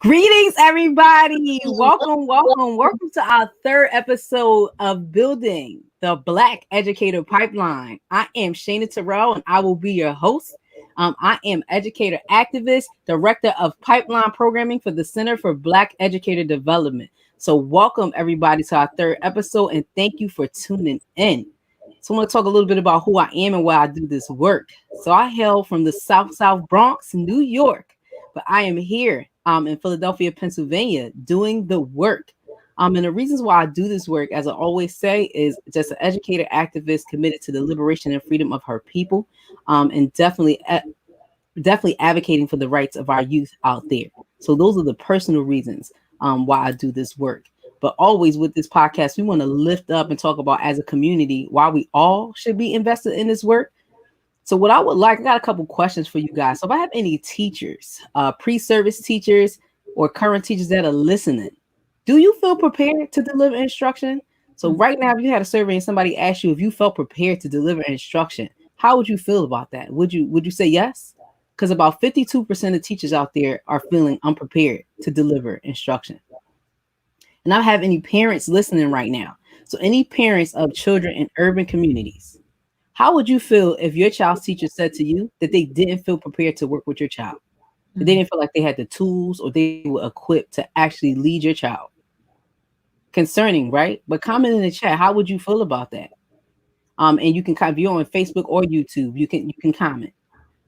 Greetings, everybody. Welcome to our third episode of Building the Black Educator Pipeline. I am Shayna Terrell, and I will be your host. I am educator activist, director of pipeline programming for the Center for Black Educator Development. So welcome, everybody, to our third episode, and thank you for tuning in. So I want to talk a little bit about who I am and why I do this work. So I hail from the South Bronx, New York, but I am here in Philadelphia, Pennsylvania, doing the work. And the reasons why I do this work, as I always say, is just an educator activist committed to the liberation and freedom of her people, and definitely advocating for the rights of our youth out there. So those are the personal reasons why I do this work. But always with this podcast, we want to lift up and talk about as a community why we all should be invested in this work. So what I would like, I got a couple questions for you guys. So if I have any teachers, pre-service teachers or current teachers that are listening, do you feel prepared to deliver instruction? So right now, if you had a survey and somebody asked you if you felt prepared to deliver instruction, how would you feel about that? Would you say yes? Because about 52% of teachers out there are feeling unprepared to deliver instruction. And I don't have any parents listening right now. So any parents of children in urban communities, how would you feel if your child's teacher said to you that they didn't feel prepared to work with your child? That they didn't feel like they had the tools or they were equipped to actually lead your child? Concerning, right? But comment in the chat, how would you feel about that? And you can if you're on Facebook or YouTube, you can comment.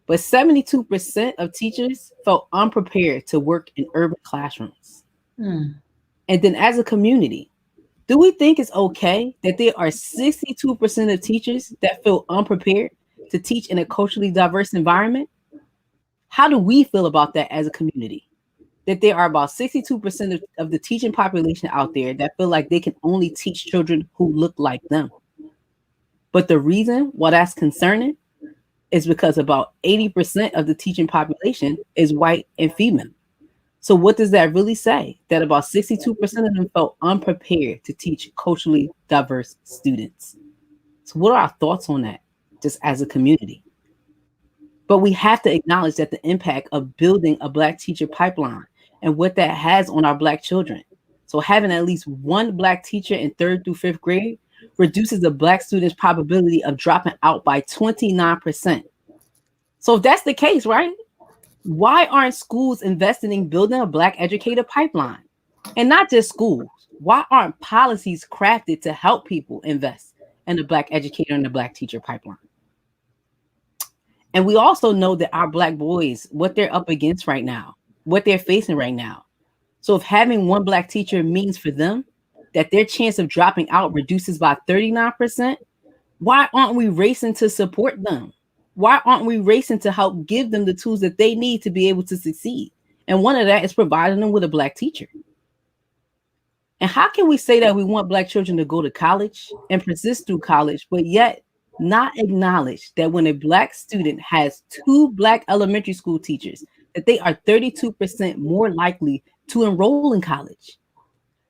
But 72% of teachers felt unprepared to work in urban classrooms. And then as a community, do we think it's okay that there are 62% of teachers that feel unprepared to teach in a culturally diverse environment? How do we feel about that as a community? That there are about 62% of the teaching population out there that feel like they can only teach children who look like them. But the reason why that's concerning is because about 80% of the teaching population is white and female. So what does that really say? That about 62% of them felt unprepared to teach culturally diverse students. So what are our thoughts on that, just as a community? But we have to acknowledge that the impact of building a Black teacher pipeline and what that has on our Black children. So having at least one Black teacher in 3rd through 5th grade reduces the Black student's probability of dropping out by 29%. So if that's the case, right? Why aren't schools investing in building a Black educator pipeline? And not just schools. Why aren't policies crafted to help people invest in the Black educator and the Black teacher pipeline? And we also know that our Black boys, what they're up against right now, what they're facing right now. So if having one Black teacher means for them that their chance of dropping out reduces by 39%, why aren't we racing to support them? Why aren't we racing to help give them the tools that they need to be able to succeed? And one of that is providing them with a Black teacher. And how can we say that we want Black children to go to college and persist through college, but yet not acknowledge that when a Black student has 2 Black elementary school teachers, that they are 32% more likely to enroll in college?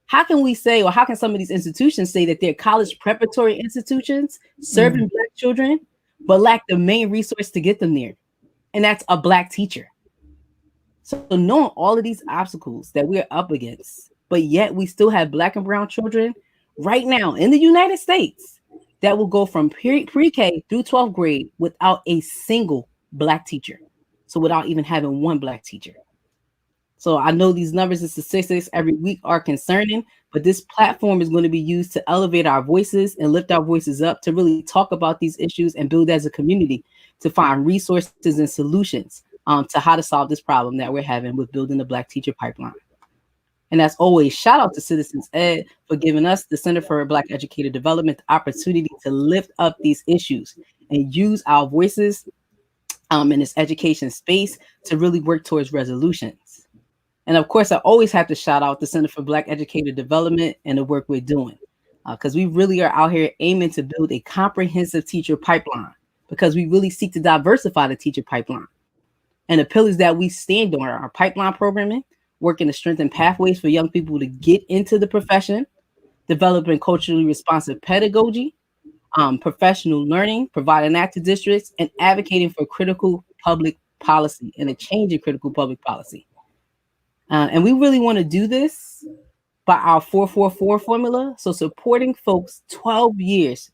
How can we say, or how can some of these institutions say that they're college preparatory institutions serving Black children, but lack the main resource to get them there? And that's a Black teacher. So knowing all of these obstacles that we're up against, but yet we still have Black and brown children right now in the United States that will go from pre-K through 12th grade without a single Black teacher. So without even having one Black teacher. So I know these numbers and statistics every week are concerning, but this platform is going to be used to elevate our voices and lift our voices up to really talk about these issues and build as a community to find resources and solutions to how to solve this problem that we're having with building the Black teacher pipeline. And as always, shout out to Citizens Ed for giving us, the Center for Black Educator Development, the opportunity to lift up these issues and use our voices in this education space to really work towards resolutions. And of course, I always have to shout out the Center for Black Educator Development and the work we're doing, because we really are out here aiming to build a comprehensive teacher pipeline, because we really seek to diversify the teacher pipeline. And the pillars that we stand on are pipeline programming, working to strengthen pathways for young people to get into the profession, developing culturally responsive pedagogy, professional learning, providing that to districts, and advocating for critical public policy and a change in critical public policy. And we really want to do this by our 444 formula. So supporting folks 12 years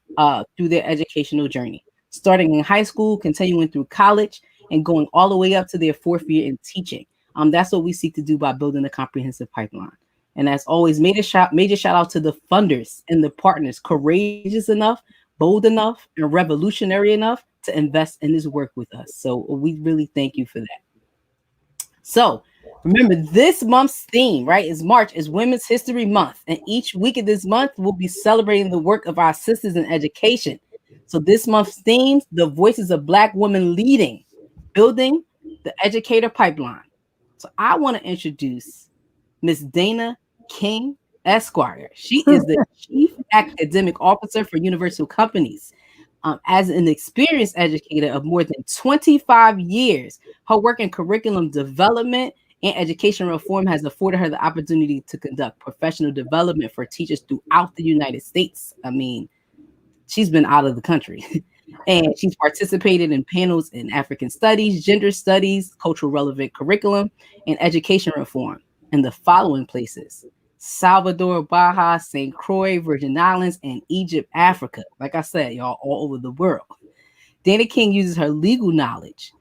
through their educational journey, starting in high school, continuing through college, and going all the way up to their fourth year in teaching. That's what we seek to do by building a comprehensive pipeline. And as always, major shout out to the funders and the partners, courageous enough, bold enough, and revolutionary enough to invest in this work with us. So we really thank you for that. So remember, this month's theme, right, is March, is Women's History Month. And each week of this month, we'll be celebrating the work of our sisters in education. So this month's theme, the voices of Black women leading, building the educator pipeline. So I want to introduce Miss Dana King Esquire. She is the Chief Academic Officer for Universal Companies. As an experienced educator of more than 25 years, her work in curriculum development and education reform has afforded her the opportunity to conduct professional development for teachers throughout the United States. I mean, she's been out of the country. And she's participated in panels in African studies, gender studies, cultural relevant curriculum, and education reform in the following places: Salvador, Baja, St. Croix, Virgin Islands, and Egypt, Africa. Like I said, y'all, all over the world. Dana King uses her legal knowledge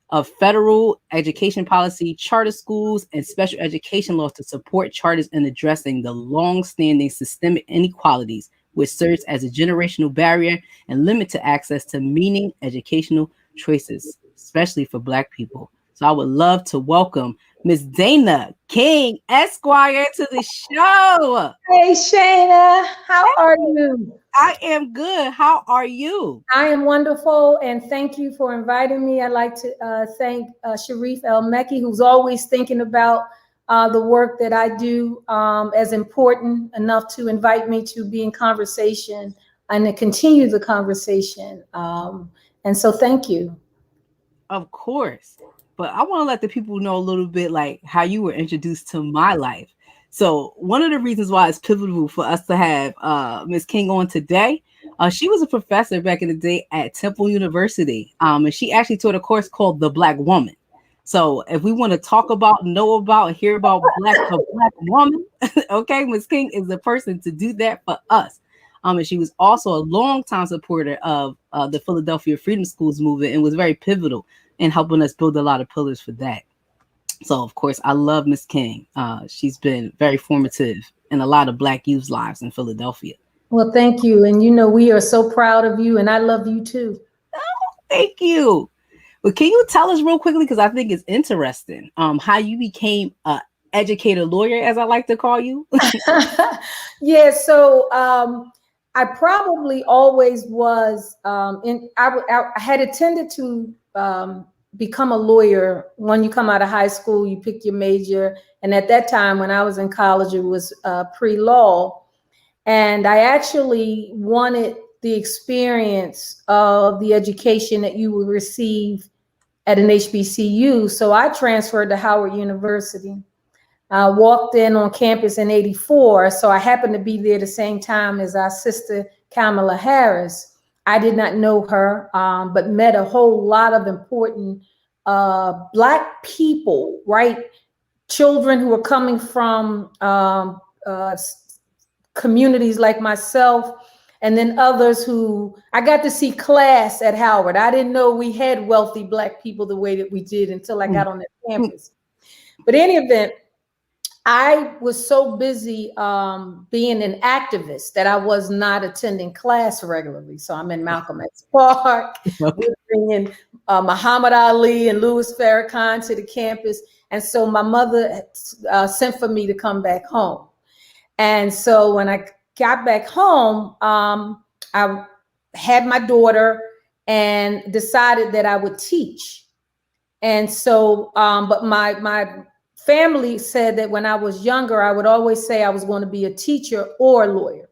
of federal education policy, charter schools, and special education laws to support charters in addressing the long-standing systemic inequalities which serves as a generational barrier and limit to access to meaning educational choices, especially for Black people. So I would love to welcome Miss Dana King Esquire to the show. Hey, Shayna, how are you? I am good. How are you? I am wonderful, and thank you for inviting me. I'd like to thank Sharif El Mekki, who's always thinking about the work that I do as important enough to invite me to be in conversation and to continue the conversation. And so thank you. Of course. But I want to let the people know a little bit like how you were introduced to my life. So one of the reasons why it's pivotal for us to have Miss King on today, she was a professor back in the day at Temple University. And she actually taught a course called The Black Woman. So if we want to talk about, know about, hear about a Black woman, okay, Miss King is the person to do that for us. And she was also a longtime supporter of the Philadelphia Freedom Schools movement and was very pivotal in helping us build a lot of pillars for that. So, of course, I love Miss King. She's been very formative in a lot of Black youth's lives in Philadelphia. Well, thank you. And, you know, we are so proud of you, and I love you, too. Oh, thank you. But can you tell us real quickly, because I think it's interesting, how you became an educator lawyer, as I like to call you? Yeah, so I probably always was I had intended to become a lawyer. When you come out of high school, you pick your major. And at that time, when I was in college, it was pre-law. And I actually wanted the experience of the education that you would receive at an HBCU. So I transferred to Howard University. I walked in on campus in '84. So I happened to be there the same time as our sister, Kamala Harris. I did not know her, but met a whole lot of important Black people, right? Children who were coming from communities like myself, and then others who I got to see class at Howard. I didn't know we had wealthy Black people the way that we did until I got on that campus. But in any event, I was so busy being an activist that I was not attending class regularly. So I'm in Malcolm X Park, we're bringing Muhammad Ali and Louis Farrakhan to the campus. And so my mother sent for me to come back home. And so when I got back home, I had my daughter and decided that I would teach. And so, but my family said that when I was younger, I would always say I was going to be a teacher or a lawyer.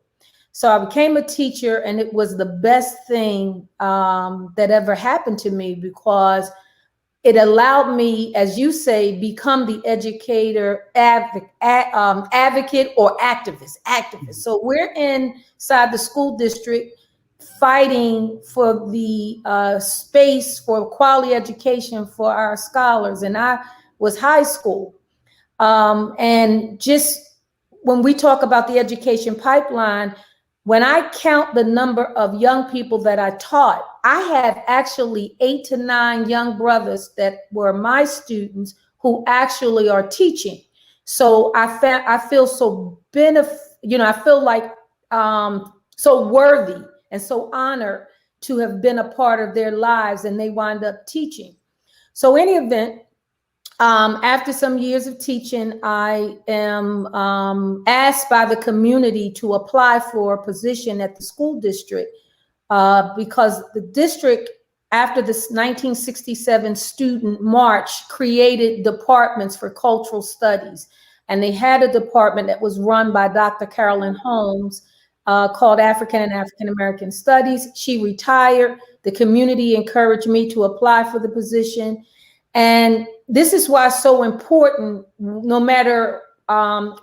So I became a teacher, and it was the best thing that ever happened to me, because it allowed me, as you say, become the educator, advocate or activist. So we're inside the school district fighting for the space for quality education for our scholars. And I was high school. And just when we talk about the education pipeline, when I count the number of young people that I taught, I have actually 8 to 9 young brothers that were my students who actually are teaching. So I feel so I feel like so worthy and so honored to have been a part of their lives, and they wind up teaching. So in any event, after some years of teaching, I am asked by the community to apply for a position at the school district because the district, after this 1967 student march, created departments for cultural studies. And they had a department that was run by Dr. Carolyn Holmes called African and African American Studies. She retired. The community encouraged me to apply for the position. And this is why it's so important, no matter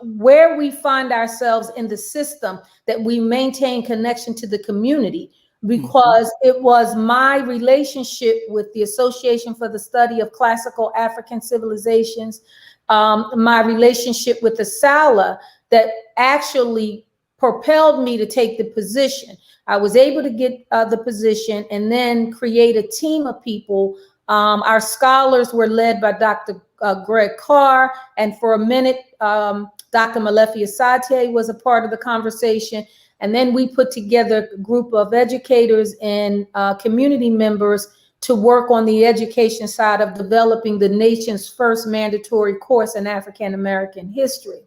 where we find ourselves in the system, that we maintain connection to the community, because it was my relationship with the Association for the Study of Classical African Civilizations, my relationship with the SALA, that actually propelled me to take the position. I was able to get the position and then create a team of people. Our scholars were led by Dr. Greg Carr, and for a minute, Dr. Malefi Asate was a part of the conversation. And then we put together a group of educators and community members to work on the education side of developing the nation's first mandatory course in African American history.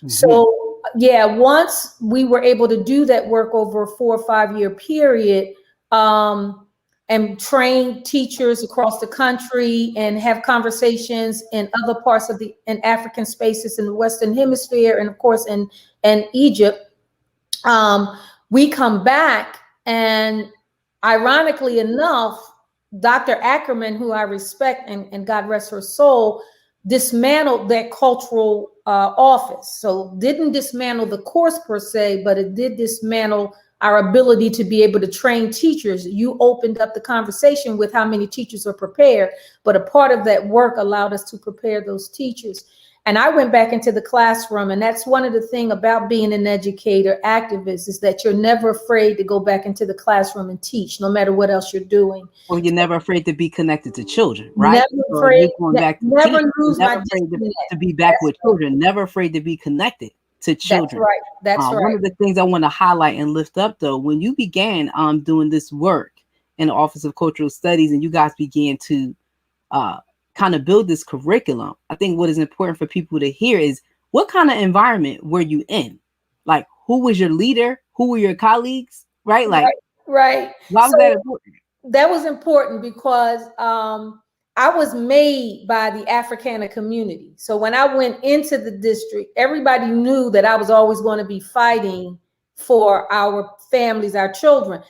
So yeah, once we were able to do that work over a 4 or 5 year period, and train teachers across the country and have conversations in other parts of in African spaces in the Western Hemisphere, and of course in Egypt, we come back, and ironically enough, Dr. Ackerman, who I respect and God rest her soul, dismantled that cultural office. So didn't dismantle the course per se, but it did dismantle our ability to be able to train teachers. You opened up the conversation with how many teachers are prepared, but a part of that work allowed us to prepare those teachers. And I went back into the classroom, and that's one of the things about being an educator, activist, is that you're never afraid to go back into the classroom and teach, no matter what else you're doing. Well, you're never afraid to be connected to children, right? Never afraid, never afraid to be back with children, never afraid to be connected to children. That's right. That's right. One of the things I want to highlight and lift up, though, when you began doing this work in the Office of Cultural Studies, and you guys began to kind of build this curriculum, I think what is important for people to hear is, what kind of environment were you in? Like, who was your leader? Who were your colleagues? Right? Like, right. Why was that important? That was important because I was made by the Africana community. So when I went into the district, everybody knew that I was always going to be fighting for our families, our children.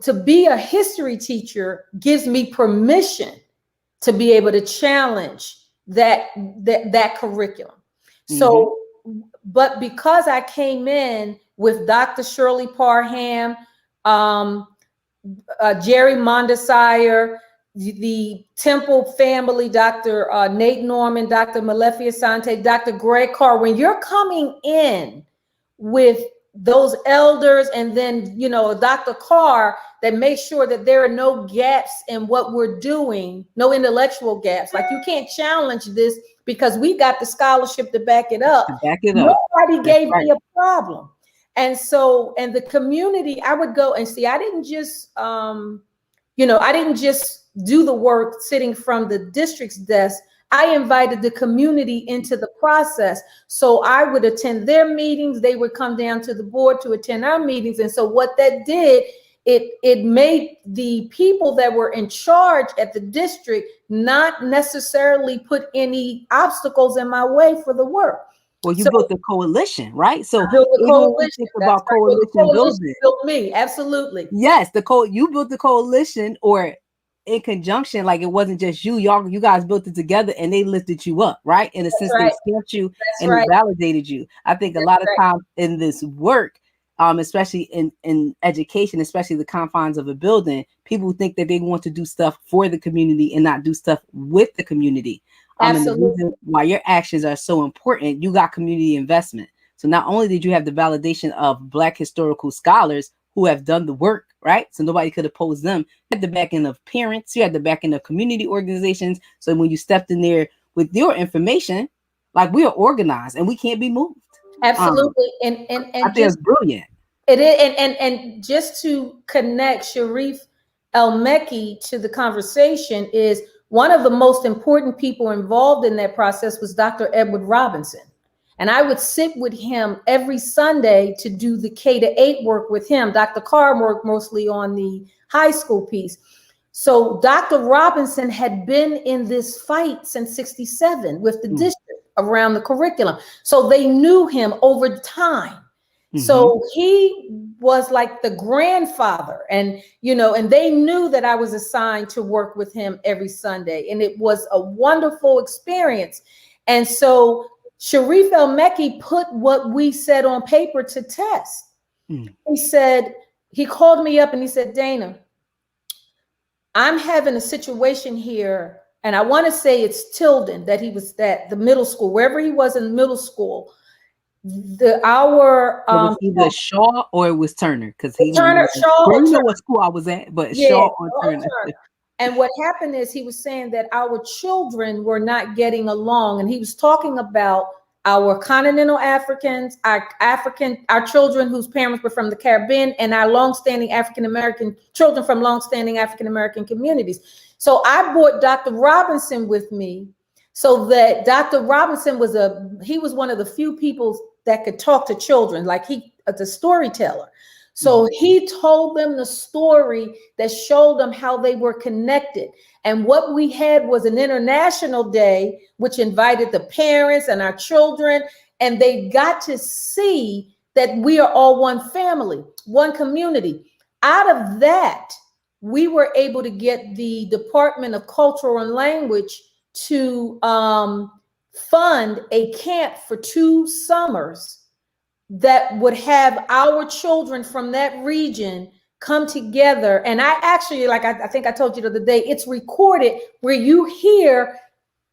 To be a history teacher gives me permission to be able to challenge that curriculum. So, but because I came in with Dr. Shirley Parham, Jerry Mondesire, the Temple family, Dr. Nate Norman, Dr. Malefi Asante, Dr. Greg Carr, when you're coming in with those elders, and then, you know, Dr. Carr, that makes sure that there are no gaps in what we're doing, no intellectual gaps. Like, you can't challenge this because we got the scholarship to back it up. Nobody gave me a problem. And so, and the community, I would go and see, I didn't just, I didn't just do the work sitting from the district's desk. I invited the community into the process. So I would attend their meetings. They would come down to the board to attend our meetings. And so what that did it made the people that were in charge at the district not necessarily put any obstacles in my way for the work. Well, you So built a coalition, right? I So built a even when we coalition. think That's about right. Well, the coalition coalition building, built me. Absolutely. yes, you built the coalition, or in conjunction, like it wasn't just you guys built it together and they lifted you up, right? In a That's sense, they right. stamped you That's and they right. validated you. I think a That's lot of right. times in this work, especially in education, especially the confines of a building, people think that they want to do stuff for the community and not do stuff with the community. And the Absolutely. reason why your actions are so important, you got community investment. So not only did you have the validation of Black historical scholars who have done the work, right? So nobody could oppose them. You had the backing of parents, you had the backing of community organizations. So when you stepped in there with your information, like, we are organized and we can't be moved. Absolutely. I And think just it's brilliant. it is, and just to connect Sharif El Mekki to the conversation, is one of the most important people involved in that process was Dr. Edward Robinson. And I would sit with him every Sunday to do the K-8 work with him. Dr. Carr worked mostly on the high school piece. So Dr. Robinson had been in this fight since 67 with the district around the curriculum. So they knew him over time. So he was like the grandfather, and and they knew that I was assigned to work with him every Sunday, and it was a wonderful experience. And so Sharif El Mekki put what we said on paper to test. He said, he called me up and he said, Dana, I'm having a situation here, and I want to say it's Tilden, that he was at the middle school, wherever he was in middle school. It was either Shaw or it was Turner, because he Turner, Shaw well, or you know Turner. what school I was at, but Yeah, Shaw or Shaw or Turner. Turner. And what happened is he was saying that our children were not getting along, and he was talking about our continental Africans, our children whose parents were from the Caribbean, and our longstanding African American children from longstanding African American communities. So I brought Dr. Robinson with me, so that Dr. Robinson he was one of the few people that could talk to children, like the storyteller. So he told them the story that showed them how they were connected. And what we had was an international day, which invited the parents and our children, and they got to see that we are all one family, one community. Out of that, we were able to get the Department of Culture and Language to fund a camp for 2 summers that would have our children from that region come together. And I actually, like I think I told you the other day, it's recorded where you hear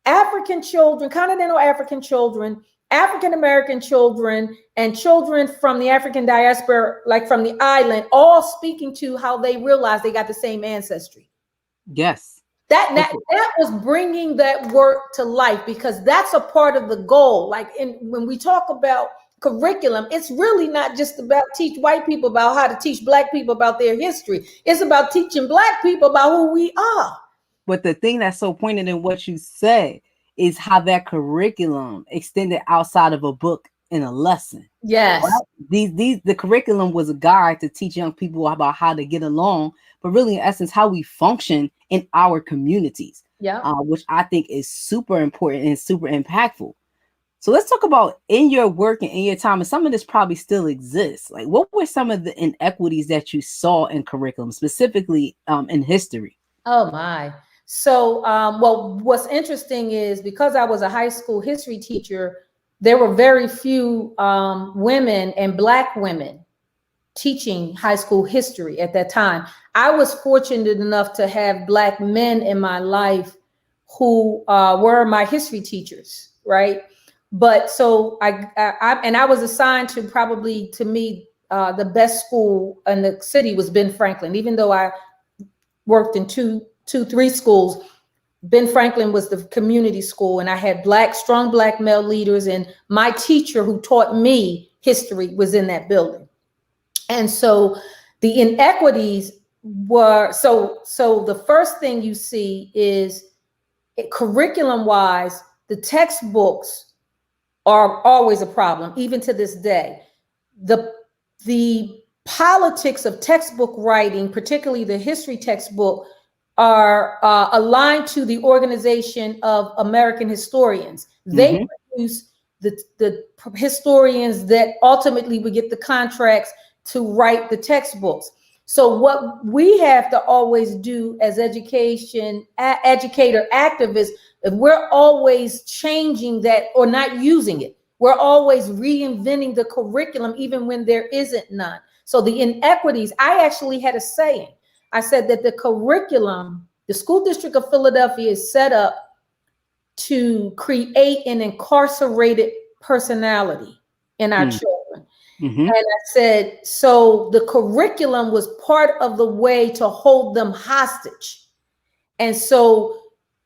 African children, continental African children, African American children, and children from the African diaspora, like from the island, all speaking to how they realize they got the same ancestry. Yes. That was bringing that work to life, because that's a part of the goal. Like when we talk about curriculum, it's really not just about teach white people about how to teach Black people about their history. It's about teaching Black people about who we are. But the thing that's so pointed in what you said is how that curriculum extended outside of a book and a lesson. Yes. Right? The curriculum was a guide to teach young people about how to get along, but really in essence how we function in our communities. Yeah. Which I think is super important and super impactful. So let's talk about in your work and in your time, and some of this probably still exists. Like, what were some of the inequities that you saw in curriculum, specifically in history? Oh my. So, well, what's interesting is because I was a high school history teacher, there were very few women and Black women teaching high school history at that time. I was fortunate enough to have Black men in my life who were my history teachers, right? But so I was assigned to probably, to me, the best school in the city was Ben Franklin. Even though I worked in three schools, Ben Franklin was the community school, and I had strong Black male leaders, and my teacher who taught me history was in that building. And so the inequities were, so the first thing you see is curriculum wise, the textbooks are always a problem, even to this day. The politics of textbook writing, particularly the history textbook, are aligned to the Organization of American Historians. They Mm-hmm. produce the historians that ultimately would get the contracts to write the textbooks. So what we have to always do as educator activists, if we're always changing that or not using it, we're always reinventing the curriculum, even when there isn't none. So the inequities, I actually had a saying. I said that the curriculum, the school district of Philadelphia is set up to create an incarcerated personality in our children. Mm-hmm. And I said, so the curriculum was part of the way to hold them hostage. And so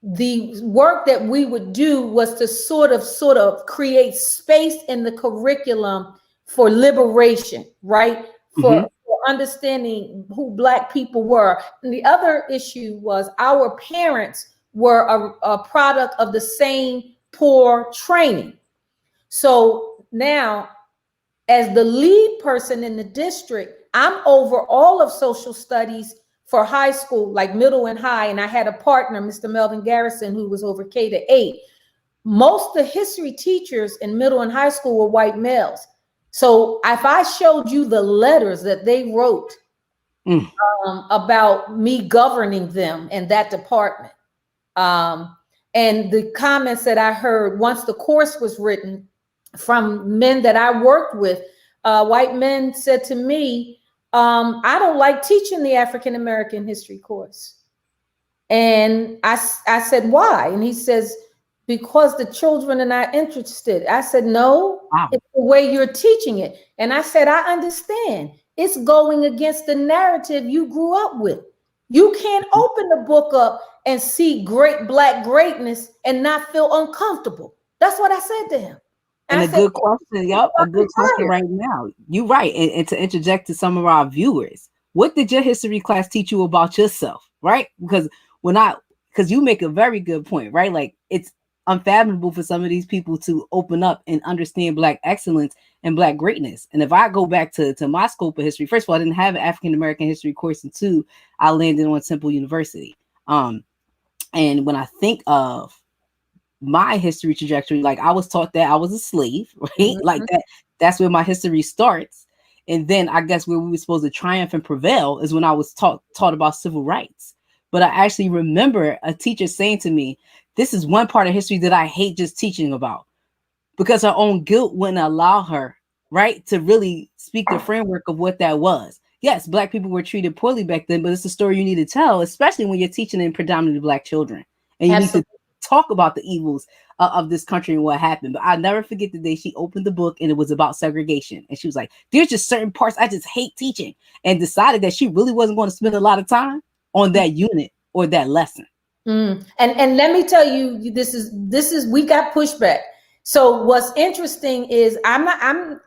the work that we would do was to sort of create space in the curriculum for liberation, right? Mm-hmm. For understanding who Black people were. And the other issue was our parents were a product of the same poor training. So now, as the lead person in the district, I'm over all of social studies for high school, like middle and high. And I had a partner, Mr. Melvin Garrison, who was over K-8. Most of the history teachers in middle and high school were white males. So if I showed you the letters that they wrote about me governing them in that department, and the comments that I heard once the course was written from men that I worked with, white men said to me, I don't like teaching the African American history course. And I said, why? And he says, because the children are not interested. I said, no, Wow. it's the way you're teaching it. And I said, I understand. It's going against the narrative you grew up with. You can't open the book up and see great Black greatness and not feel uncomfortable. That's what I said to him. And I a said, good question. Yep, a good question right now. You're right. And to interject to some of our viewers, what did your history class teach you about yourself? Right? Because because you make a very good point, right? Like it's unfathomable for some of these people to open up and understand Black excellence and Black greatness. And if I go back to my scope of history, first of all, I didn't have an African American history course, and two, I landed on Temple University. And when I think of my history trajectory, like I was taught that I was a slave, right? Like that's where my history starts. And then I guess where we were supposed to triumph and prevail is when I was taught about civil rights. But I actually remember a teacher saying to me, this is one part of history that I hate just teaching about, because her own guilt wouldn't allow her, right, to really speak the framework of what that was. Yes, Black people were treated poorly back then, but it's a story you need to tell, especially when you're teaching in predominantly Black children. And you need to talk about the evils of this country and what happened. But I'll never forget the day she opened the book and it was about segregation. And she was like, there's just certain parts I just hate teaching, and decided that she really wasn't going to spend a lot of time on that unit or that lesson. And let me tell you, this is we got pushback. So what's interesting is I'm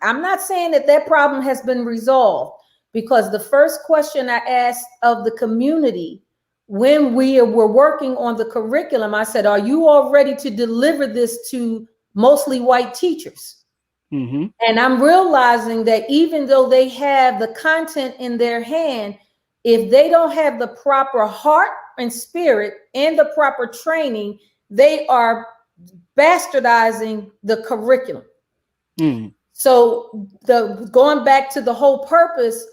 not saying that problem has been resolved, because the first question I asked of the community when we were working on the curriculum, I said, are you all ready to deliver this to mostly white teachers? And I'm realizing that even though they have the content in their hand, if they don't have the proper heart and spirit and the proper training, they are bastardizing the curriculum. So going back to the whole purpose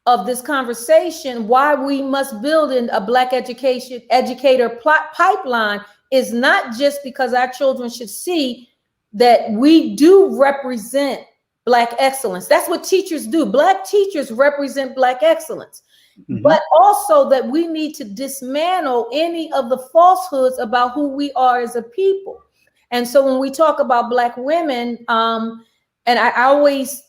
of this conversation, why we must build in a Black educator pipeline is not just because our children should see that we do represent Black excellence. That's what teachers do. Black teachers represent Black excellence. But also that we need to dismantle any of the falsehoods about who we are as a people. And so when we talk about Black women, and I always,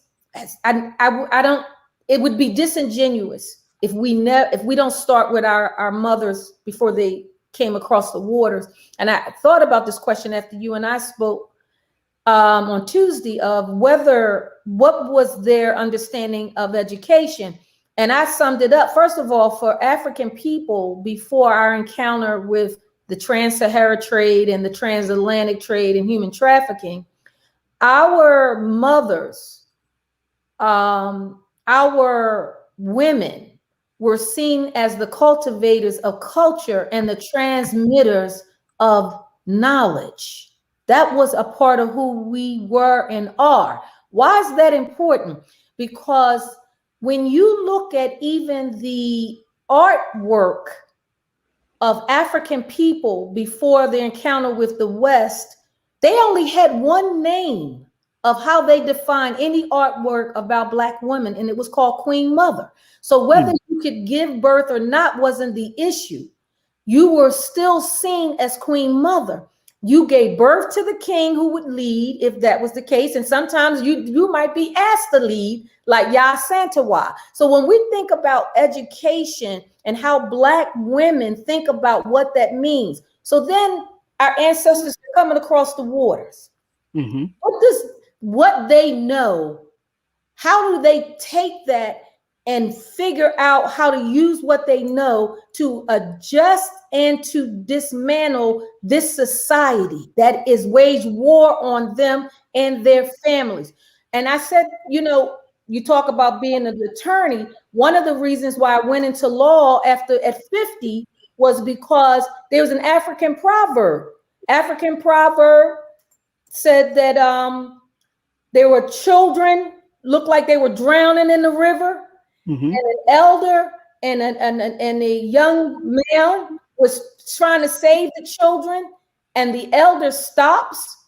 I don't, it would be disingenuous if we don't start with our mothers before they came across the waters. And I thought about this question after you and I spoke on Tuesday of what was their understanding of education. And I summed it up. First of all, for African people, before our encounter with the trans-Sahara trade and the transatlantic trade and human trafficking, our mothers, our women were seen as the cultivators of culture and the transmitters of knowledge. That was a part of who we were and are. Why is that important? Because when you look at even the artwork of African people before their encounter with the West, they only had one name of how they define any artwork about Black women, and it was called Queen Mother. So whether you could give birth or not wasn't the issue. You were still seen as Queen Mother. You gave birth to the king who would lead, if that was the case. And sometimes you might be asked to lead, like Ya Santawa. So when we think about education and how Black women think about what that means, so then our ancestors are coming across the waters. What they know, how do they take that and figure out how to use what they know to adjust and to dismantle this society that is wage war on them and their families? And I said, you talk about being an attorney. One of the reasons why I went into law at 50 was because there was an African proverb. African proverb said that there were children looked like they were drowning in the river. And an elder and a young man was trying to save the children, and the elder stops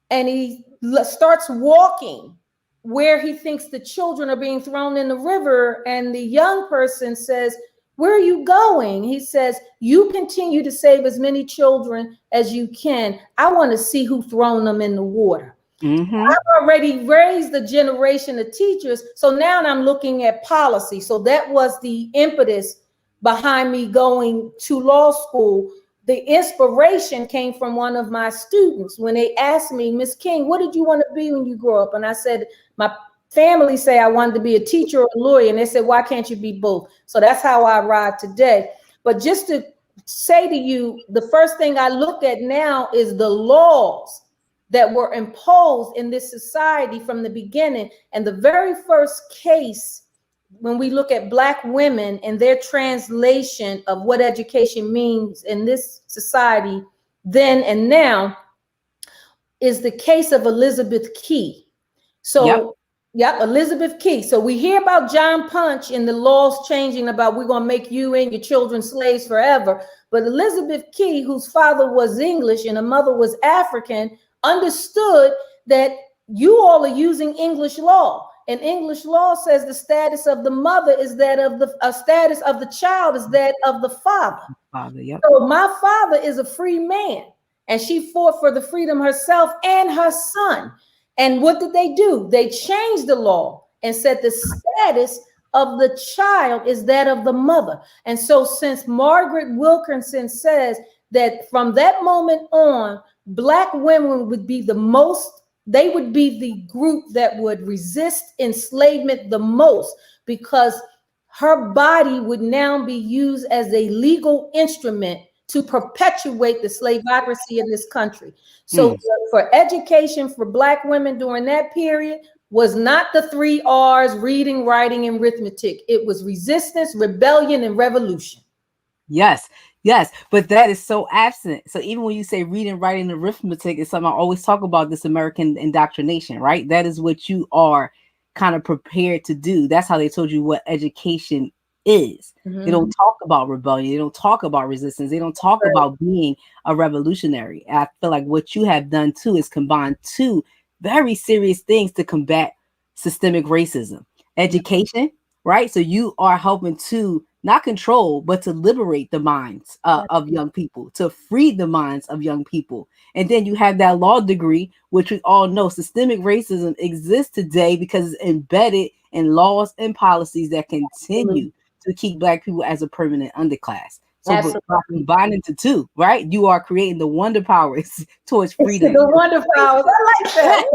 and he starts walking where he thinks the children are being thrown in the river, and the young person says, "Where are you going?" He says, "You continue to save as many children as you can. I want to see who thrown them in the water." I've already raised the generation of teachers, so now I'm looking at policy. So that was the impetus behind me going to law school. The inspiration came from one of my students when they asked me, "Miss King, what did you want to be when you grow up?" And I said, my family say I wanted to be a teacher or a lawyer, and they said, "Why can't you be both?" So that's how I ride today. But just to say to you, the first thing I look at now is the laws that were imposed in this society from the beginning. And the very first case, when we look at Black women and their translation of what education means in this society then and now, is the case of Elizabeth Key. So Elizabeth Key. So we hear about John Punch and the laws changing about we're going to make you and your children slaves forever. But Elizabeth Key, whose father was English and her mother was African, understood that you all are using English law, and English law says the status of the mother is that of the status of the child is that of the father. So my father is a free man, and she fought for the freedom herself and her son. And what did they do? They changed the law and said the status of the child is that of the mother. And so since Margaret Wilkinson says that from that moment on, Black women would be they would be the group that would resist enslavement the most, because her body would now be used as a legal instrument to perpetuate the slavocracy in this country. So for education for Black women during that period was not the 3 R's, reading, writing, and arithmetic. It was resistance, rebellion, and revolution. Yes, but that is so absent. So even when you say reading, writing, and arithmetic, is something I always talk about, this American indoctrination, right? That is what you are kind of prepared to do. That's how they told you what education is. They don't talk about rebellion. They don't talk about resistance. They don't talk about being a revolutionary. And I feel like what you have done too is combine 2 very serious things to combat systemic racism. Education, right? So you are helping to not control, but to liberate the minds of young people, to free the minds of young people. And then you have that law degree, which we all know systemic racism exists today because it's embedded in laws and policies that continue to keep Black people as a permanent underclass. So by combining the 2, right, you are creating the wonder powers towards freedom. The wonder powers. I like that.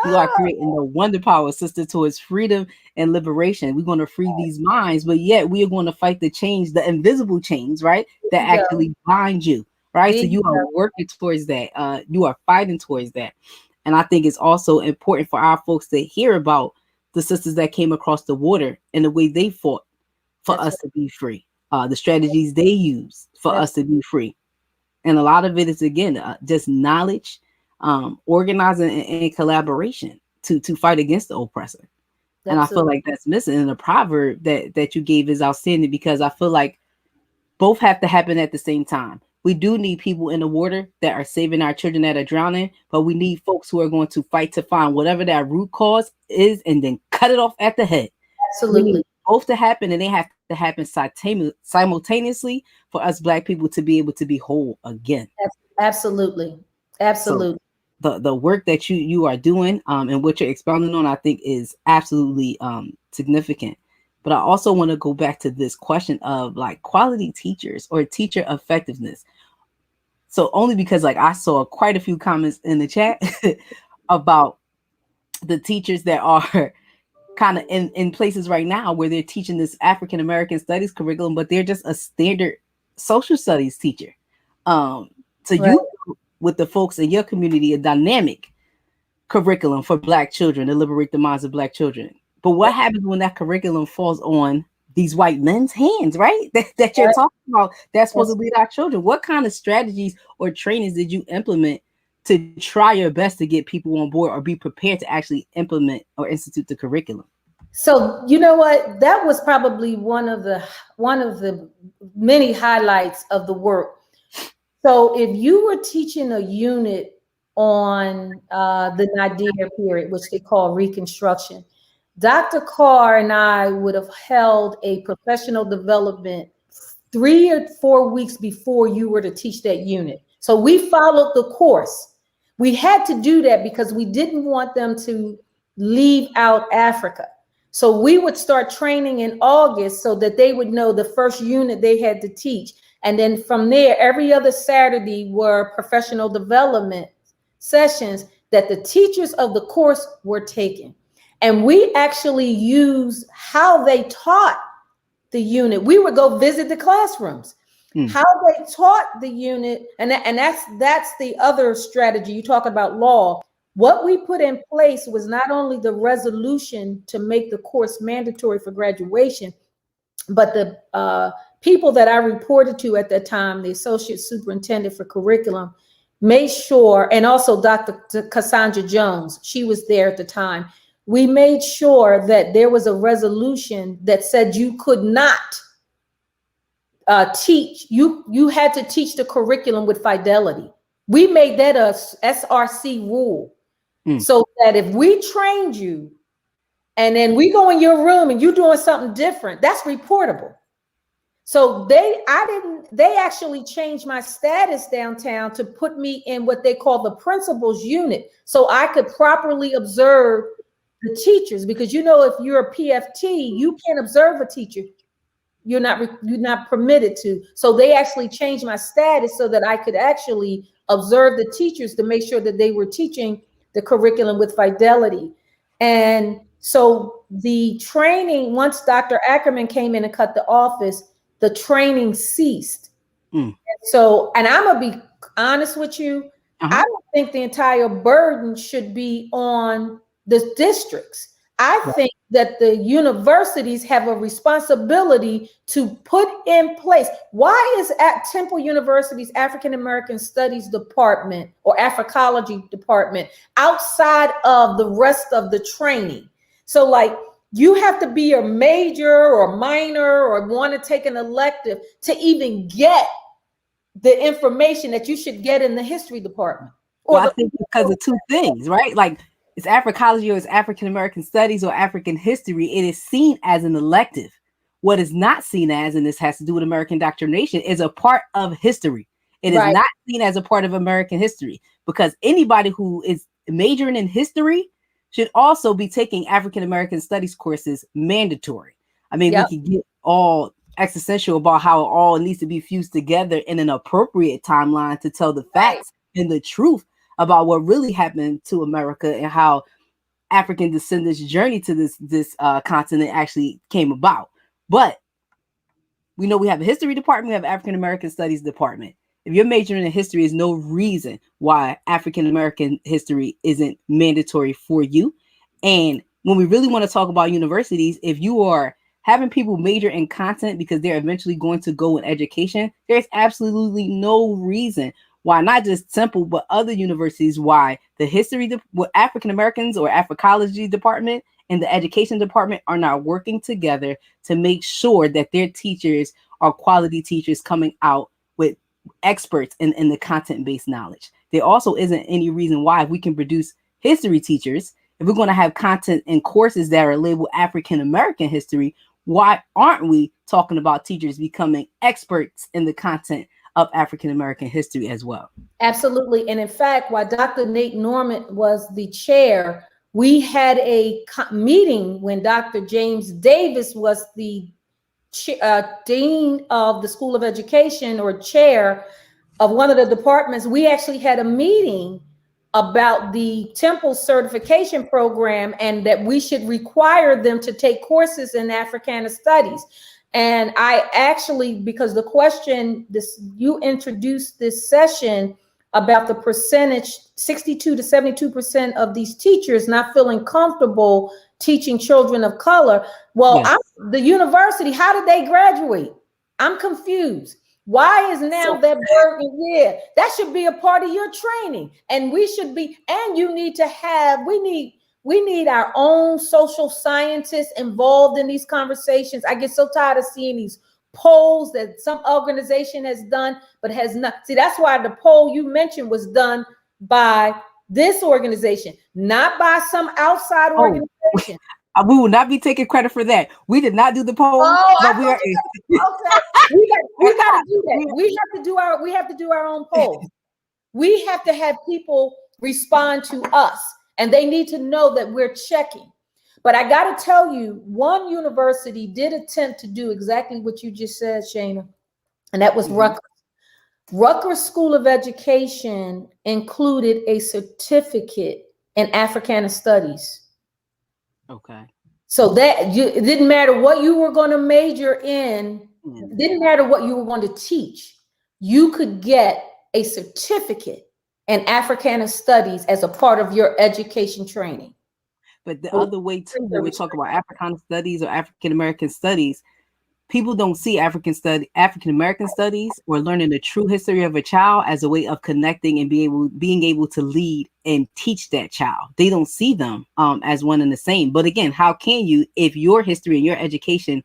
You are creating the wonder power, sister, towards freedom and liberation. We're going to free these minds, but yet we are going to fight the chains, the invisible chains, right, that actually bind you, right? So you are working towards that. You are fighting towards that. And I think it's also important for our folks to hear about the sisters that came across the water and the way they fought for That's us to be free, the strategies they use for right. us to be free. And a lot of it is, again, just knowledge, organizing, and collaboration to fight against the oppressor. And I feel Absolutely. like that's missing. And the proverb that you gave is outstanding, because I feel like both have to happen at the same time. We do need people in the water that are saving our children that are drowning, but we need folks who are going to fight to find whatever that root cause is and then cut it off at the head. We need Absolutely. both to happen, and they have to happen simultaneously for us Black people to be able to be whole again. Absolutely. So Absolutely. the work that you are doing, and what you're expounding on, I think is absolutely significant. But I also want to go back to this question of like quality teachers or teacher effectiveness. So only because like I saw quite a few comments in the chat about the teachers that are kind of in places right now where they're teaching this African American studies curriculum, but they're just a standard social studies teacher. So Right. you, with the folks in your community, a dynamic curriculum for Black children to liberate the minds of Black children. But what happens when that curriculum falls on these white men's hands, right? That you're Right. talking about, that's supposed to That's lead our children. What kind of strategies or trainings did you implement to try your best to get people on board or be prepared to actually implement or institute the curriculum? So you know what? That was probably one of the many highlights of the work. So if you were teaching a unit on the Nadir period, which they call Reconstruction, Dr. Carr and I would have held a professional development 3 or 4 weeks before you were to teach that unit. So we followed the course. We had to do that because we didn't want them to leave out Africa. So we would start training in August so that they would know the first unit they had to teach. And then from there, every other Saturday were professional development sessions that the teachers of the course were taking. And we actually used how they taught the unit. We would go visit the classrooms, how they taught the unit. And that's the other strategy. You talk about law. What we put in place was not only the resolution to make the course mandatory for graduation, but the people that I reported to at that time, the associate superintendent for curriculum, made sure, and also Dr. Cassandra Jones, she was there at the time. We made sure that there was a resolution that said you could not teach. You had to teach the curriculum with fidelity. We made that a SRC rule, so that if we trained you and then we go in your room and you're doing something different, that's reportable. So they actually changed my status downtown to put me in what they call the principals unit, so I could properly observe the teachers. Because if you're a PFT, you can't observe a teacher. You're not permitted to. So they actually changed my status so that I could actually observe the teachers to make sure that they were teaching the curriculum with fidelity. And so the training, once Dr. Ackerman came in and cut the office, the training ceased. So, and I'm gonna be honest with you, I don't think the entire burden should be on the districts. I think that the universities have a responsibility to put in place. Why is at Temple University's African American Studies Department or Africology department outside of the rest of the training? So like, you have to be a major or minor or want to take an elective to even get the information that you should get in the history department. Well, I think because of two things, right? Like, it's Africology or it's African American Studies or African history, it is seen as an elective. What is not seen as, and this has to do with American indoctrination, is a part of history. It is not seen as a part of American history, because anybody who is majoring in history should also be taking African American Studies courses mandatory. I mean, we can get all existential about how it all needs to be fused together in an appropriate timeline to tell the facts and the truth about what really happened to America and how African descendants' journey to this continent actually came about. But we know we have a history department, we have African American Studies department. If you're majoring in history, there's no reason why African American history isn't mandatory for you. And when we really want to talk about universities, if you are having people major in content because they're eventually going to go in education, there's absolutely no reason why not just Temple, but other universities, why the history, with African Americans or Africology department and the education department are not working together to make sure that their teachers are quality teachers coming out with experts in the content-based knowledge. There also isn't any reason why we can produce history teachers, if we're going to have content and courses that are labeled African American history, why aren't we talking about teachers becoming experts in the content of African American history as well? Absolutely. And in fact, while Dr. Nate Norman was the chair, we had a meeting when Dr. James Davis was the dean of the School of Education, or chair of one of the departments. We actually had a meeting about the Temple certification program and that we should require them to take courses in Africana studies. And I actually, because the question, you introduced this session about the percentage, 62 to 72% of these teachers not feeling comfortable teaching children of color. Well, Yes. the university, how did they graduate? I'm confused. Why is now that burden? Yeah, that should be a part of your training. And we should be, and you need to have, we need our own social scientists involved in these conversations. I get so tired of seeing these polls that some organization has done, but has not. See, that's why the poll you mentioned was done by this organization, not by some outside organization. We will not be taking credit for that. We did not do the poll, but we are. Okay, we got to do that. We have to do our own polls. We have to have people respond to us, and they need to know that we're checking. But I got to tell you, one university did attempt to do exactly what you just said, Shayna, and that was Rutgers. Rutgers School of Education included a certificate in Africana Studies. Okay. So that it didn't matter what you were going to major in, it didn't matter what you were going to teach. You could get a certificate in Africana Studies as a part of your education training. But the other way too, when we talk about Africana studies or African American studies, people don't see African American studies or learning the true history of a child as a way of connecting and being able to lead and teach that child. They don't see them as one and the same. But again, how can you if your history and your education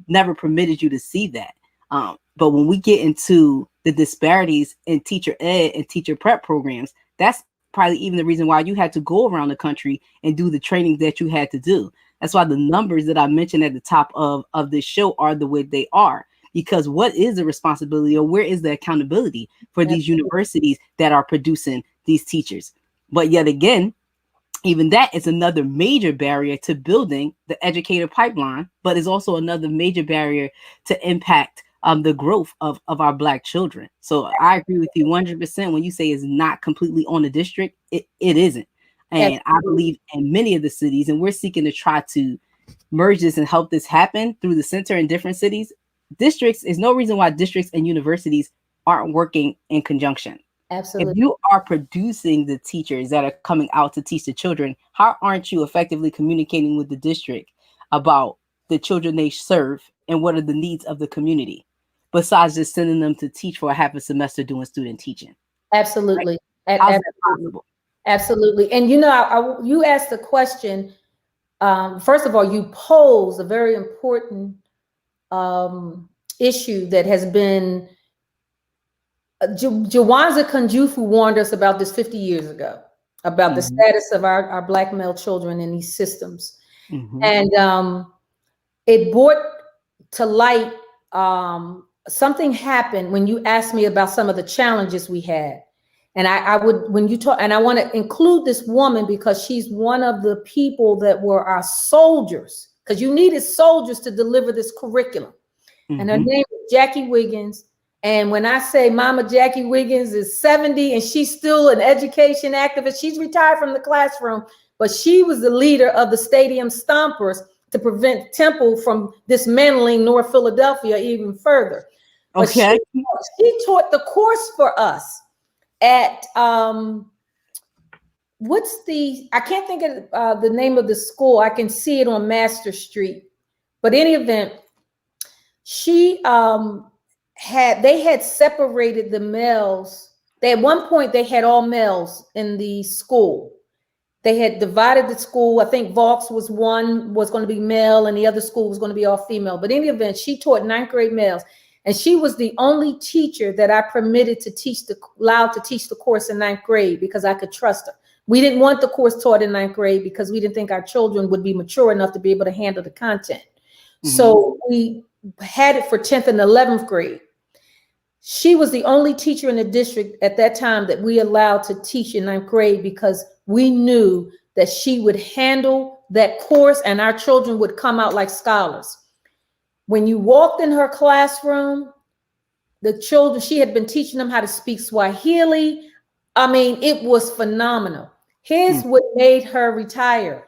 never permitted you to see that? But when we get into the disparities in teacher ed and teacher prep programs, that's probably even the reason why you had to go around the country and do the training that you had to do. That's why the numbers that I mentioned at the top of this show are the way they are. Because what is the responsibility, or where is the accountability for these universities that are producing these teachers? But yet again, even that is another major barrier to building the educator pipeline, but is also another major barrier to impact the growth of our Black children. So I agree with you 100% when you say it's not completely on the district. It isn't. And I believe in many of the cities, and we're seeking to try to merge this and help this happen through the center in different cities. Districts, is no reason why districts and universities aren't working in conjunction. Absolutely. If you are producing the teachers that are coming out to teach the children, how aren't you effectively communicating with the district about the children they serve and what are the needs of the community, besides just sending them to teach for a half a semester doing student teaching? Absolutely. Right? How's that possible? Absolutely. And you asked the question, first of all, you pose a very important issue that has been, Jawanza Kunjufu warned us about this 50 years ago, about the status of our Black male children in these systems. And it brought to light, something happened when you asked me about some of the challenges we had. And I would, when you talk, and I want to include this woman because she's one of the people that were our soldiers, because you needed soldiers to deliver this curriculum. And her name is Jackie Wiggins. And when I say Mama Jackie Wiggins is 70 and she's still an education activist, she's retired from the classroom, but she was the leader of the Stadium Stompers to prevent Temple from dismantling North Philadelphia even further. But she taught the course for us at I can't think of the name of the school. I can see it on Master Street. But in any event, she they had separated the males. At one point they had all males in the school. They had divided the school. I think Vaux was going to be male and the other school was going to be all female. But in any event, she taught ninth grade males. And she was the only teacher that I permitted to allowed to teach the course in ninth grade because I could trust her. We didn't want the course taught in ninth grade because we didn't think our children would be mature enough to be able to handle the content. So we had it for 10th and 11th grade. She was the only teacher in the district at that time that we allowed to teach in ninth grade because we knew that she would handle that course and our children would come out like scholars. When you walked in her classroom, the children, she had been teaching them how to speak Swahili. I mean, it was phenomenal. Here's what made her retire.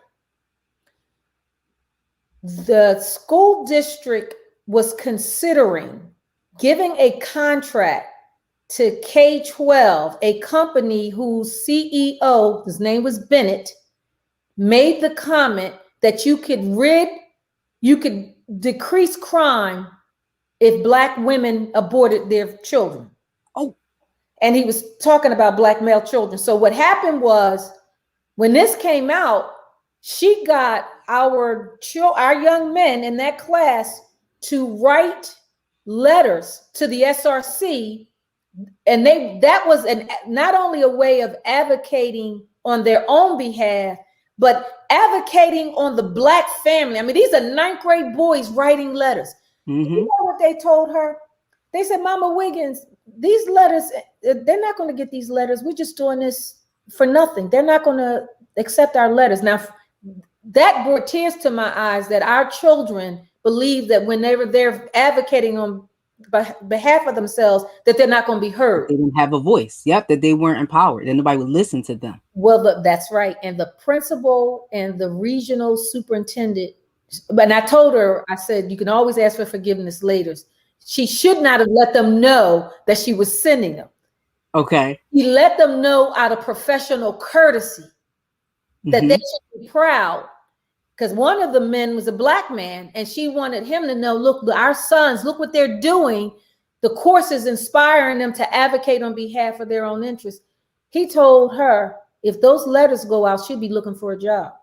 The school district was considering giving a contract to K-12, a company whose CEO, his name was Bennett, made the comment that you could decrease crime if Black women aborted their children. Oh. And he was talking about Black male children. So what happened was when this came out, she got our young men in that class to write letters to the SRC, and that was not only a way of advocating on their own behalf, but advocating on the Black family. I mean, these are ninth grade boys writing letters. You know what they told her? They said, Mama Wiggins, these letters, they're not going to get these letters. We're just doing this for nothing. They're not going to accept our letters. Now, that brought tears to my eyes that our children believe that whenever they're advocating on behalf of themselves, that they're not going to be heard. They didn't have a voice. Yep, that they weren't empowered and nobody would listen to them. Well, that's right. And the principal and the regional superintendent, and I told her, I said, you can always ask for forgiveness later. She should not have let them know that she was sending them. Okay. He let them know out of professional courtesy that they should be proud, because one of the men was a Black man and she wanted him to know, look, our sons, look what they're doing. The course is inspiring them to advocate on behalf of their own interests. He told her, if those letters go out, she'll be looking for a job.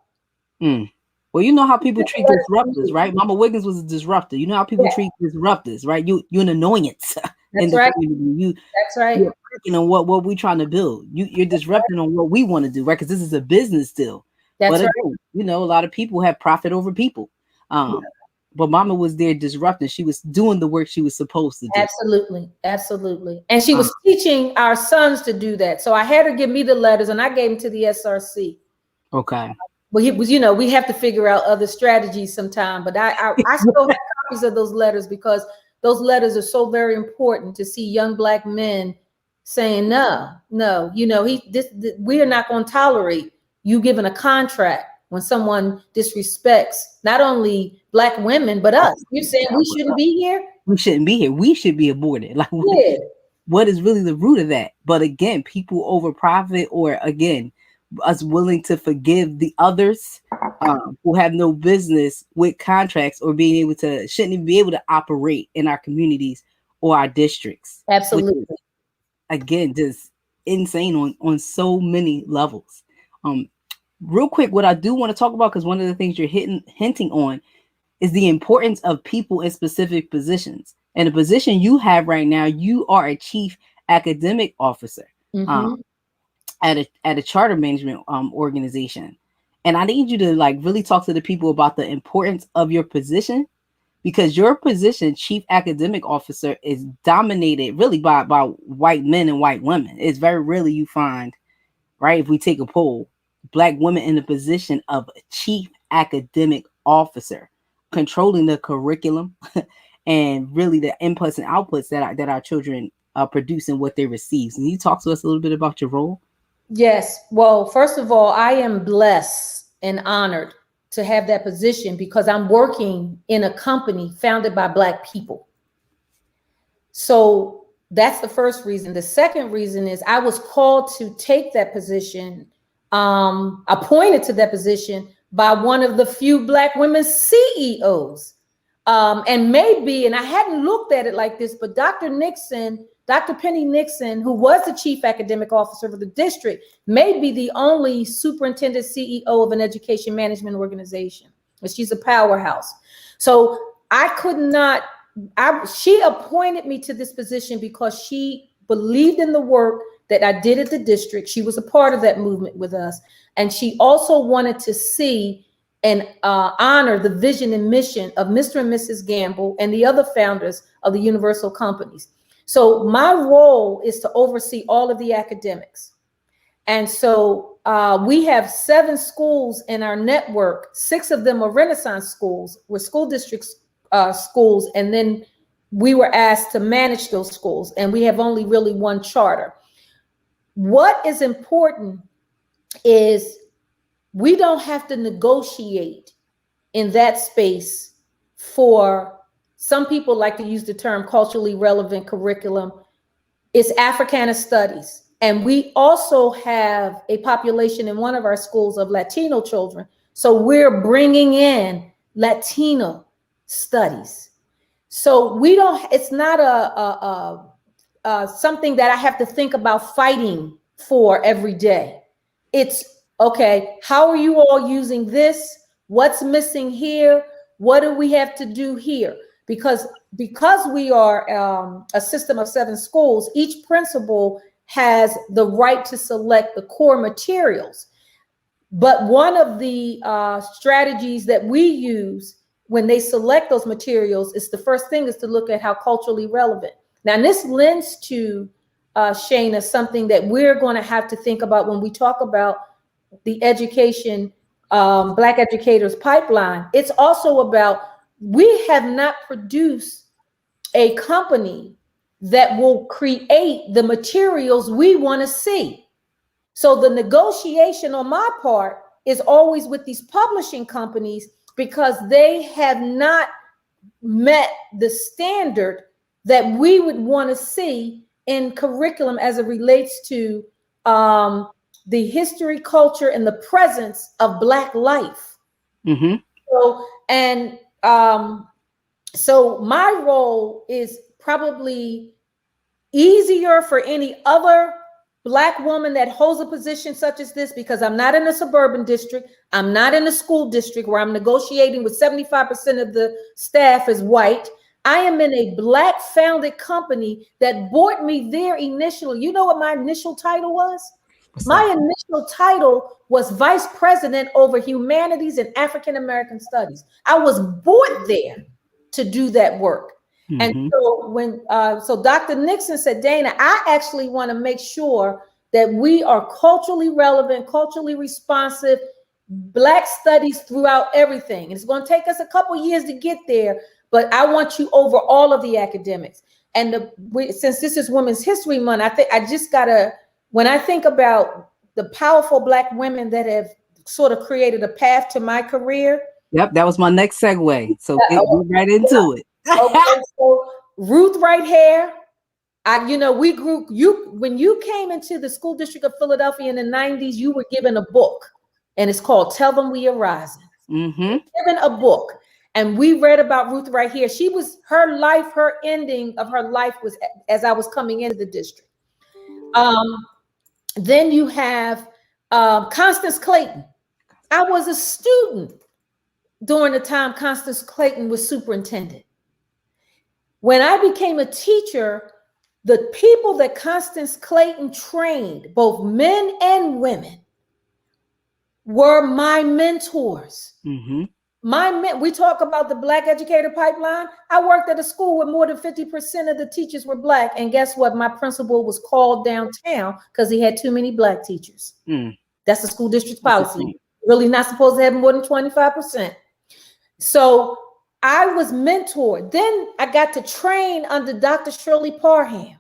Well, you know how people treat disruptors, right? Mama Wiggins was a disruptor. You know how people treat disruptors, right? You're an annoyance in the community. That's right. You're working on what we're trying to build. You're disrupting on what we want to do, right? Because this is a business still. But again, you know, a lot of people have profit over people. But Mama was there disrupting. She was doing the work she was supposed to do. Absolutely. Absolutely. And she was teaching our sons to do that. So I had her give me the letters and I gave them to the SRC. Okay. But it was, you know, we have to figure out other strategies sometime. But I still have copies of those letters because those letters are so very important to see young Black men saying, no, you know, we are not going to tolerate you giving a contract when someone disrespects not only Black women, but us. You're saying we shouldn't be here? We shouldn't be here. We should be aborted. Like, what is really the root of that? But again, people over profit, or again, us willing to forgive the others who have no business with contracts or being able to, shouldn't even be able to operate in our communities or our districts. Absolutely. Is, again, just insane on so many levels. Real quick, what I do want to talk about, because one of the things you're hinting on is the importance of people in specific positions. And the position you have right now, you are a chief academic officer at a charter management organization. And I need you to like really talk to the people about the importance of your position, because your position, chief academic officer, is dominated really by white men and white women. It's very rarely you find, right, if we take a poll, Black women in the position of chief academic officer, controlling the curriculum and really the inputs and outputs that our children produce and what they receive. So can you talk to us a little bit about your role? Yes. Well, first of all, I am blessed and honored to have that position because I'm working in a company founded by Black people. So that's the first reason. The second reason is I was called to take that position appointed to that position by one of the few Black women CEOs. And maybe, and I hadn't looked at it like this, but Dr. Penny Nixon, who was the chief academic officer of the district, may be the only superintendent CEO of an education management organization. But she's a powerhouse. So she appointed me to this position because she believed in the work that I did at the district. She was a part of that movement with us. And she also wanted to see and honor the vision and mission of Mr. and Mrs. Gamble and the other founders of the Universal Companies. So my role is to oversee all of the academics. And so we have 7 schools in our network. 6 of them are Renaissance schools, we're school districts schools. And then we were asked to manage those schools. And we have only really one charter. What is important is we don't have to negotiate in that space for, some people like to use the term culturally relevant curriculum. It's Africana studies. And we also have a population in one of our schools of Latino children. So we're bringing in Latino studies. So we don't, it's not something that I have to think about fighting for every day. It's, okay, how are you all using this? What's missing here? What do we have to do here? Because we are a system of 7 schools, each principal has the right to select the core materials. But one of the strategies that we use when they select those materials is, the first thing is to look at how culturally relevant. Now, and this lends to, Shayna, something that we're going to have to think about when we talk about the education, Black educators pipeline. It's also about, we have not produced a company that will create the materials we want to see. So the negotiation on my part is always with these publishing companies, because they have not met the standard that we would want to see in curriculum as it relates to the history, culture, and the presence of Black life. Mm-hmm. So my role is probably easier for any other Black woman that holds a position such as this, because I'm not in a suburban district. I'm not in a school district where I'm negotiating with 75% of the staff is white. I am in a Black founded company that brought me there initially. You know what my initial title was? My initial title was Vice President over Humanities and African American Studies. I was brought there to do that work. Mm-hmm. And so when Dr. Nixon said, Dana, I actually want to make sure that we are culturally relevant, culturally responsive, Black studies throughout everything. And it's going to take us a couple years to get there, but I want you over all of the academics. And since this is Women's History Month, when I think about the powerful Black women that have sort of created a path to my career. Yep, that was my next segue. So get right into it. Okay, so Ruth right here. We grew when you came into the school district of Philadelphia in the 90s, you were given a book, and it's called Tell Them We Are Rising. Mm-hmm. Given a book. And we read about Ruth right here. Her ending of her life was as I was coming into the district. Then you have Constance Clayton. I was a student during the time Constance Clayton was superintendent. When I became a teacher, the people that Constance Clayton trained, both men and women, were my mentors. Mm-hmm. We talk about the Black educator pipeline. I worked at a school where more than 50% of the teachers were Black. And guess what? My principal was called downtown because he had too many Black teachers. Mm. That's the school district's policy. Really not supposed to have more than 25%. So I was mentored. Then I got to train under Dr. Shirley Parham.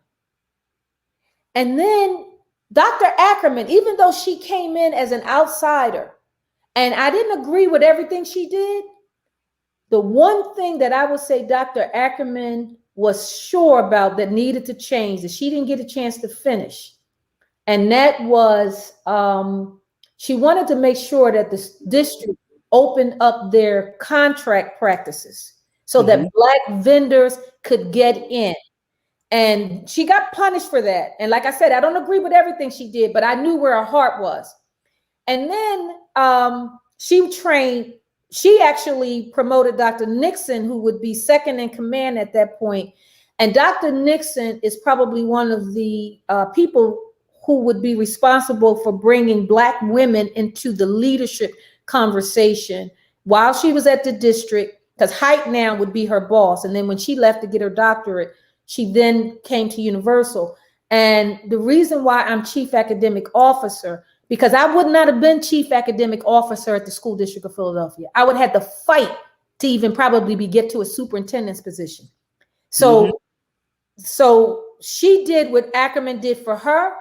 And then Dr. Ackerman, even though she came in as an outsider, and I didn't agree with everything she did, the one thing that I would say Dr. Ackerman was sure about that needed to change, that she didn't get a chance to finish. And that was, She wanted to make sure that the district opened up their contract practices so that Black vendors could get in. And she got punished for that. And like I said, I don't agree with everything she did, but I knew where her heart was. And then she actually promoted Dr. Nixon, who would be second in command at that point. And Dr. Nixon is probably one of the people who would be responsible for bringing Black women into the leadership conversation while she was at the district, because Height now would be her boss. And then when she left to get her doctorate, she then came to Universal. And the reason why I'm chief academic officer, because I would not have been chief academic officer at the school district of Philadelphia. I would have to fight to even probably get to a superintendent's position. So she did what Ackerman did for her,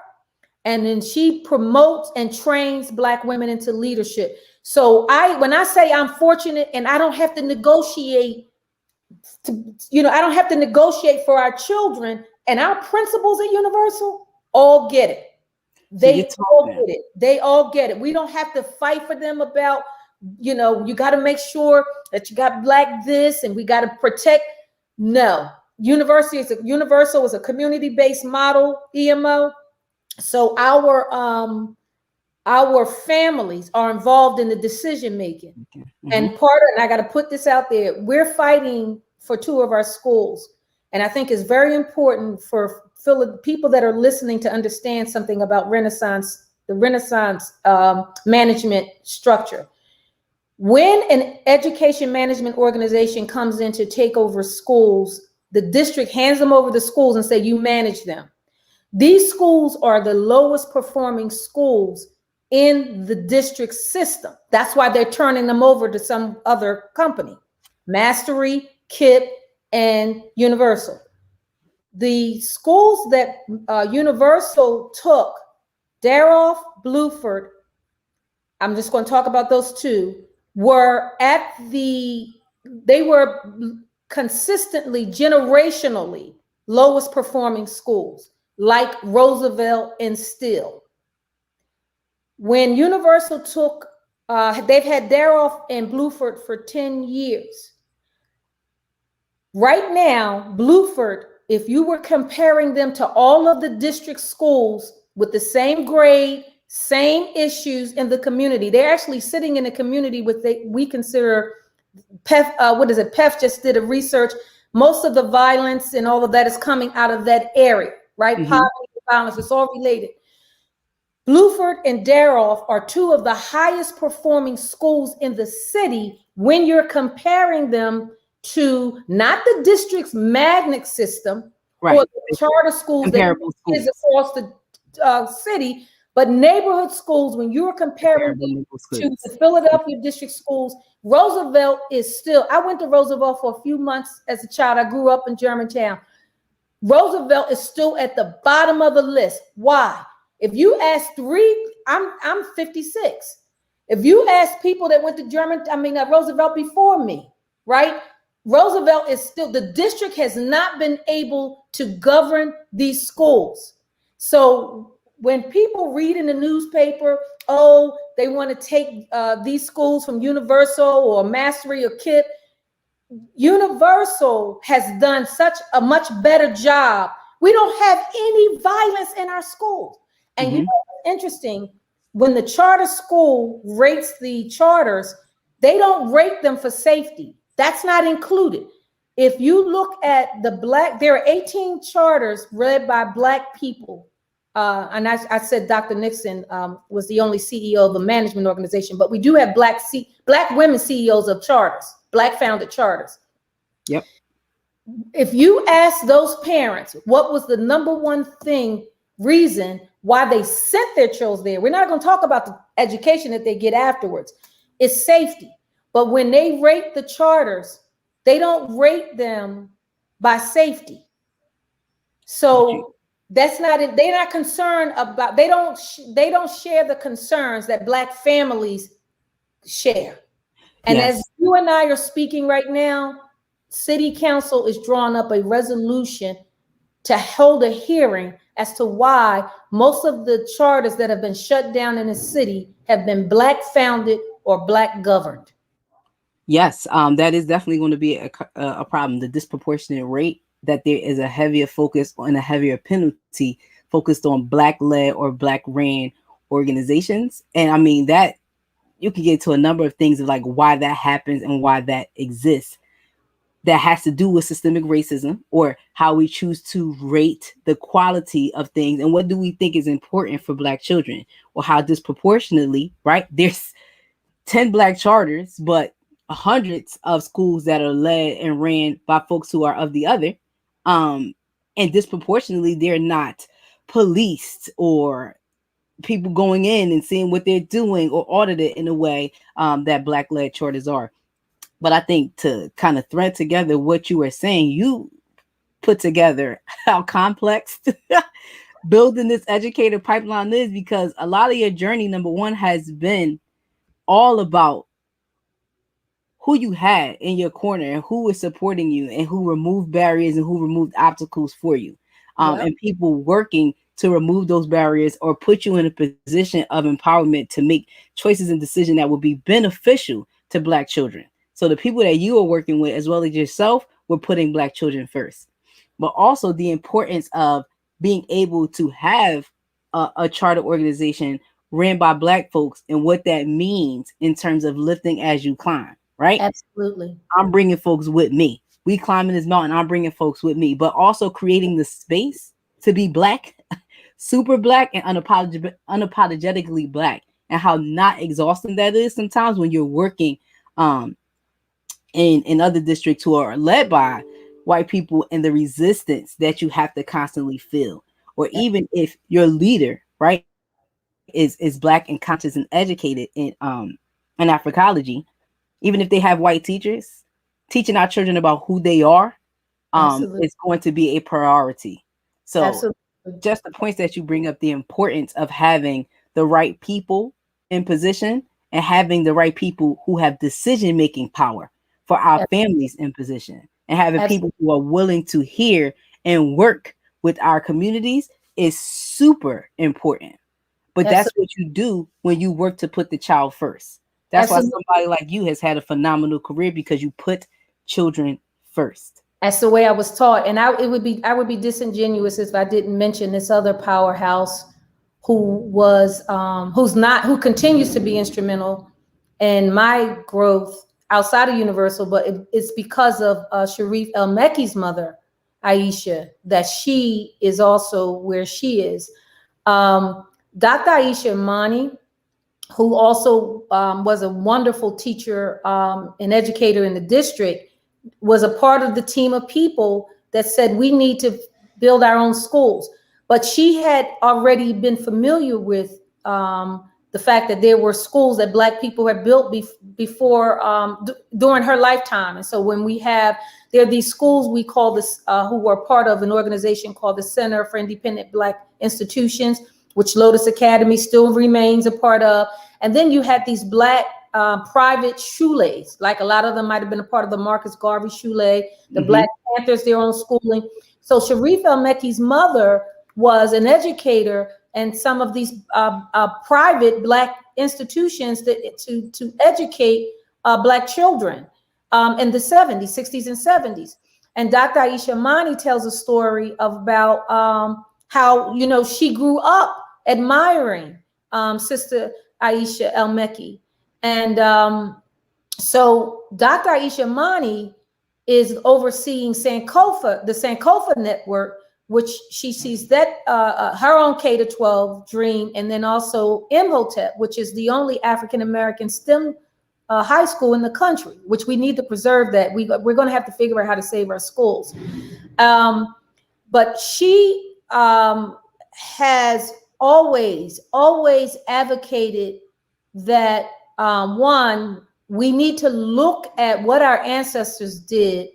and then she promotes and trains Black women into leadership. So when I say I'm fortunate and I don't have to negotiate I don't have to negotiate for our children, and our principals at Universal all get it. They all get it. They all get it. We don't have to fight for them about, you got to make sure that you got Black this and we got to protect. No, Universal is a community-based model, EMO. So our families are involved in the decision making. And I got to put this out there, we're fighting for 2 of our schools. And I think it's very important for people that are listening to understand something about the Renaissance management structure. When an education management organization comes in to take over schools, the district hands them over the schools and say, you manage them. These schools are the lowest performing schools in the district system. That's why they're turning them over to some other company, Mastery, KIPP, and Universal. The schools that Universal took, Daroff, Bluford, I'm just going to talk about those 2, they were consistently, generationally lowest performing schools, like Roosevelt and Still. When Universal took, they've had Daroff and Bluford for 10 years. Right now, Bluford, if you were comparing them to all of the district schools with the same grade, same issues in the community, they're actually sitting in a community we consider PEF, PEF just did a research. Most of the violence and all of that is coming out of that area, right? Poverty, violence, it's all related. Bluford and Daroff are 2 of the highest performing schools in the city when you're comparing them to not the district's magnet system, or the charter schools that is across the city, but neighborhood schools. When you're comparing them to the Philadelphia district schools, Roosevelt is still, I went to Roosevelt for a few months as a child. I grew up in Germantown. Roosevelt is still at the bottom of the list. Why? If you ask I'm 56. If you ask people that went to Roosevelt before me, right? Roosevelt is still, the district has not been able to govern these schools. So when people read in the newspaper, they want to take these schools from Universal or Mastery or KIPP, Universal has done such a much better job. We don't have any violence in our schools. And you know what's interesting, when the charter school rates the charters, they don't rate them for safety. That's not included. If you look at there are 18 charters led by Black people. And I said Dr. Nixon was the only CEO of a management organization, but we do have Black women CEOs of charters, Black founded charters. Yep. If you ask those parents, what was the number one reason why they sent their children there? We're not going to talk about the education that they get afterwards. It's safety. But when they rate the charters, they don't rate them by safety. So that's not it. They're not concerned about, they don't share the concerns that Black families share. And as you and I are speaking right now, City Council is drawing up a resolution to hold a hearing as to why most of the charters that have been shut down in the city have been Black founded or Black governed. Yes, that is definitely going to be a problem. The disproportionate rate that there is a heavier focus and a heavier penalty focused on Black led or Black ran organizations. And I mean, that you can get to a number of things of like why that happens and why that exists. That has to do with systemic racism or how we choose to rate the quality of things and what do we think is important for Black children, or how disproportionately, right? There's 10 Black charters, but hundreds of schools that are led and ran by folks who are of the other. Um, and disproportionately, they're not policed or people going in and seeing what they're doing or audited in a way that Black led charters are. But I think to kind of thread together what you were saying, you put together how complex building this educator pipeline is, because a lot of your journey, number one, has been all about who you had in your corner and who was supporting you and who removed barriers and who removed obstacles for you. Yep. And people working to remove those barriers or put you in a position of empowerment to make choices and decisions that will be beneficial to Black children. So the people that you are working with, as well as yourself, were putting Black children first. But also the importance of being able to have a charter organization ran by Black folks and what that means in terms of lifting as you climb, right? Absolutely. I'm bringing folks with me. We climbing this mountain, I'm bringing folks with me, but also creating the space to be Black, super Black, and unapologetically Black, and how not exhausting that is sometimes when you're working um, in other districts who are led by white people, and the resistance that you have to constantly feel. Or even if your leader, right, is Black and conscious and educated in Africology, even if they have white teachers, teaching our children about who they are Absolutely. is going to be a priority. So Absolutely. just the points that you bring up, the importance of having the right people in position and having the right people who have decision making power for our families in position, and having people who are willing to hear and work with our communities is super important. But that's Absolutely. what you do when you work to put the child first. That's why Absolutely. somebody like you has had a phenomenal career, because you put children first. That's the way I was taught, and I would be disingenuous if I didn't mention this other powerhouse who continues to be instrumental in my growth outside of Universal, but it's because of Sharif El Meki's mother, Aisha, that she is also where she is. Dr. Aisha Mani, who also was a wonderful teacher and educator in the district, was a part of the team of people that said we need to build our own schools. But she had already been familiar with the fact that there were schools that Black people had built before during her lifetime. And so when there are these schools we call this, who were part of an organization called the Center for Independent Black Institutions, which Lotus Academy still remains a part of. And then you had these Black private shulés, like a lot of them might have been a part of the Marcus Garvey Shule, the Black Panthers, their own schooling. So Sharif El Meki's mother was an educator in some of these private Black institutions to educate Black children in the 70s, 60s, and 70s. And Dr. Aisha Mani tells a story about how, she grew up admiring Sister Aisha El Meki. And so Dr. Aisha Mani is overseeing Sankofa, the Sankofa network, which she sees that her own K-12 dream, and then also Imhotep, which is the only African-American STEM high school in the country, which we need to preserve that. We're going to have to figure out how to save our schools. But she has always advocated that one, we need to look at what our ancestors did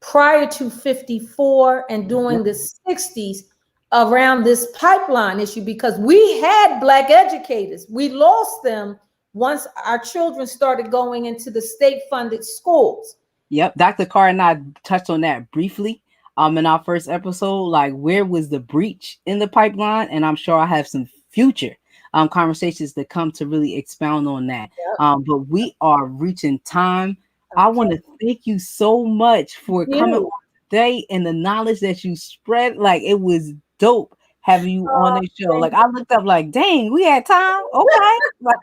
prior to 54 and during the 60s around this pipeline issue, because we had Black educators. We lost them once our children started going into the state-funded schools. Yep, Dr. Carr and I touched on that briefly. in our first episode, like where was the breach in the pipeline, and I'm sure I have some future conversations that come to really expound on that. Yep. But we are reaching time. I want Okay. to thank you so much for coming on You. today and the knowledge that you spread. Like it was dope having you on Oh, the show. thank Like I looked up, like, dang, we had time. Okay, like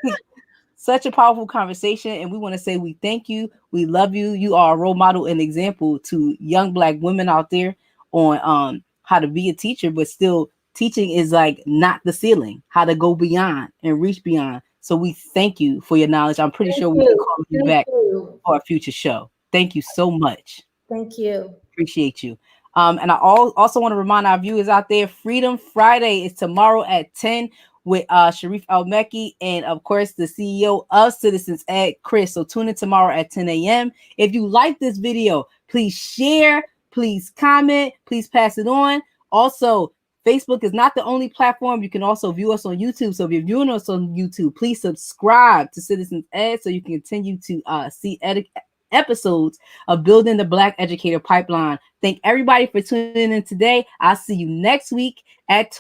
such a powerful conversation, and we want to say we thank you, we love you. You are a role model and example to young Black women out there on how to be a teacher, but still teaching is like not the ceiling, how to go beyond and reach beyond. So we thank you for your knowledge. I'm pretty thank sure we can you. call you Thank back you. for a future show. Thank you so much. Thank you. Appreciate you. And I also want to remind our viewers out there, Freedom Friday is tomorrow at 10 with Sharif Al-Mekki and, of course, the CEO of Citizens Ed, Chris. So tune in tomorrow at 10 a.m. If you like this video, please share, please comment, please pass it on. Also, Facebook is not the only platform. You can also view us on YouTube. So if you're viewing us on YouTube, please subscribe to Citizens Ed so you can continue to see episodes of Building the Black Educator Pipeline. Thank everybody for tuning in today. I'll see you next week at 12.